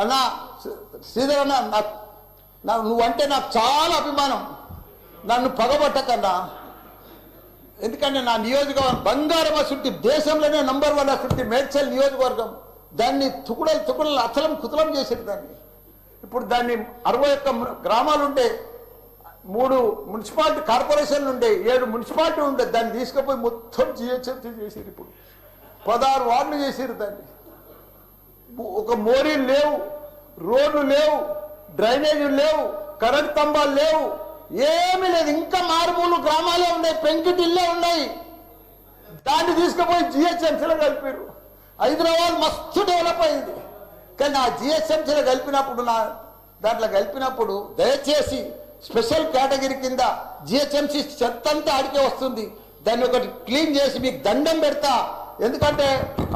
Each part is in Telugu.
అన్న శ్రీధర్ అన్న నువ్వంటే నాకు చాలా అభిమానం. నన్ను పగబట్టకన్నా, ఎందుకంటే నా నియోజకవర్గం బంగారం అసలు దేశంలోనే నంబర్ 1 అసలు మేడ్చల్ నియోజకవర్గం. దాన్ని తుకుడలు అచలం కుతలం చేసేది. దాన్ని ఇప్పుడు దాన్ని 61 గ్రామాలు ఉంటే, 3 మున్సిపాలిటీ కార్పొరేషన్లు ఉండే, 7 మున్సిపాలిటీ ఉండే. దాన్ని తీసుకుపోయి మొత్తం జిహెచ్ఎంసీ చేసారు. ఇప్పుడు 16 వార్డులు చేసారు. దాన్ని ఒక మోరీలు లేవు, రోడ్లు లేవు, డ్రైనేజీలు లేవు, కరెంట్ స్తంభాలు లేవు, ఏమీ లేదు. ఇంకా మారుమూలు గ్రామాలే ఉన్నాయి, పెంకిటిల్లే ఉన్నాయి. దాన్ని తీసుకుపోయి జిహెచ్ఎంసీలో కలిపారు. హైదరాబాద్ మస్తు డెవలప్ అయింది. కానీ ఆ జిహెచ్ఎంసీలో కలిపినప్పుడు దయచేసి స్పెషల్ కేటగిరీ కింద జిహెచ్ఎంసీ చెత్త అంతా ఆడికే వస్తుంది. దాన్ని ఒకటి క్లీన్ చేసి మీకు దండం పెడతా. ఎందుకంటే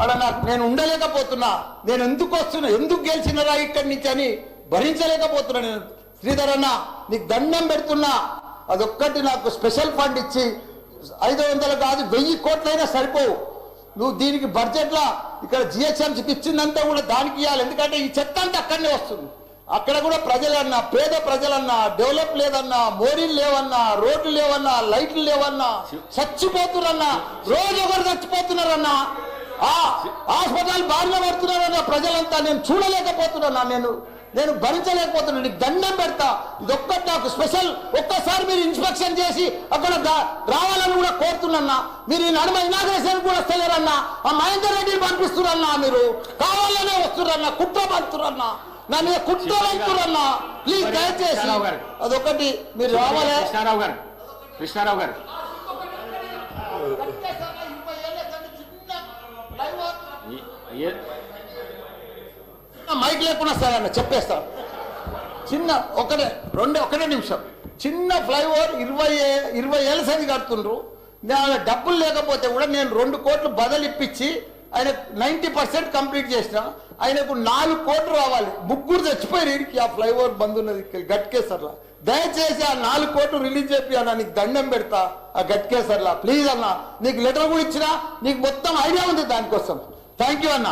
అక్కడ నేను ఉండలేకపోతున్నా. నేను ఎందుకు వస్తున్నా, ఎందుకు గెలిచినరా ఇక్కడి నుంచి అని భరించలేకపోతున్నా. నేను శ్రీధర్ అన్న నీకు దండం పెడుతున్నా. అదొక్కటి నాకు స్పెషల్ ఫండ్ ఇచ్చి 500 కాదు 1000 కోట్లైనా సరిపోవు. నువ్వు దీనికి బడ్జెట్లో ఇక్కడ జిహెచ్ఎంసీకి ఇచ్చిందంతా కూడా దానికి ఇవ్వాలి. ఎందుకంటే ఈ చెత్త అంతా అక్కడనే వస్తుంది. అక్కడ కూడా ప్రజలన్నా, పేద ప్రజలన్నా, డెవలప్ లేదన్నా, మోరీలు లేవన్నా, రోడ్లు లేవన్నా, లైట్లు లేవన్నా, చచ్చిపోతున్నారన్నా. రోజు ఒకరు చచ్చిపోతున్నారన్నా. హాస్పిటల్ బారిన పడుతున్నారన్నా ప్రజలంతా. నేను చూడలేకపోతున్నా, నేను భరించలేకపోతున్నా. నీకు దండం పెడతా. ఇదొక్కటి నాకు స్పెషల్. ఒక్కసారి మీరు ఇన్స్పెక్షన్ చేసి అక్కడ రావాలని కూడా కోరుతున్నా. మీరు ఈ నడుమ ఇనాగ్రేషన్ కూడా వస్తలేరన్నా. ఆ మహేందర్ రెడ్డిని పంపిస్తున్నారన్నా. మీరు కావాలనే వస్తున్నారన్నా, కుట్ర పంపుతున్నారన్నా, నా మీద కుట్ర పంపుతున్నారన్నా. ప్లీజ్ దయచేసి అదొకటి మీరు రావాలి. కృష్ణారావు గారు మైక్ లేకుండా సార్ అన్న చెప్పేస్తాను. చిన్న ఒకటే నిమిషం. చిన్న ఫ్లైఓవర్ 20 ఏళ్ళ సంది కడుతుండ్రు. నేను డబ్బులు లేకపోతే కూడా నేను 2 కోట్లు బదులు ఇప్పించి ఆయన 90% కంప్లీట్ చేసిన. ఆయనకు 4 కోట్లు రావాలి. 3 చచ్చిపోయారు. వీడికి ఆ ఫ్లైఓవర్ బంద్ ఉన్నది గట్కేసర్లా. దయచేసి ఆ 4 కోట్లు రిలీజ్ చెప్పి అన్న నీకు దండం పెడతా. ఆ గట్కేసర్లా ప్లీజ్ అన్న. నీకు లెటర్ కూడా ఇచ్చినా, నీకు మొత్తం ఐడియా ఉంది దానికోసం. థ్యాంక్ యూ అన్న.